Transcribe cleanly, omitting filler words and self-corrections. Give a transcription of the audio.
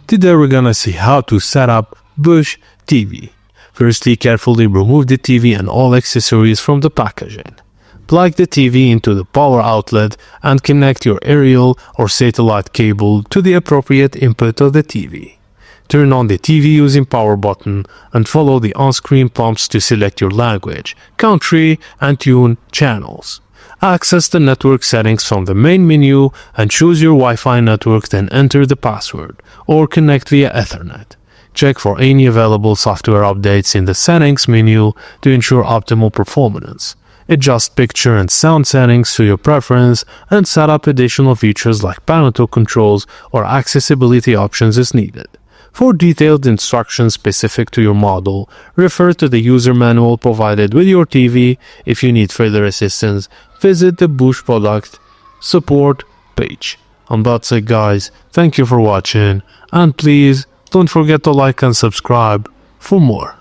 Today we're gonna see how to set up Bush TV. Firstly, carefully remove the TV and all accessories from the packaging. Plug the TV into the power outlet and connect your aerial or satellite cable to the appropriate input of the TV. Turn on the TV using power button and follow the on-screen prompts to select your language, country, and tune channels. Access the network settings from the main menu and choose your Wi-Fi network, then enter the password or connect via Ethernet. Check for any available software updates in the settings menu to ensure optimal performance. Adjust picture and sound settings to your preference and set up additional features like parental controls or accessibility options as needed. For detailed instructions specific to your model, refer to the user manual provided with your TV. If you need further assistance, visit the Bush product support page. And that's it, guys. Thank you for watching, and please don't forget to like and subscribe for more.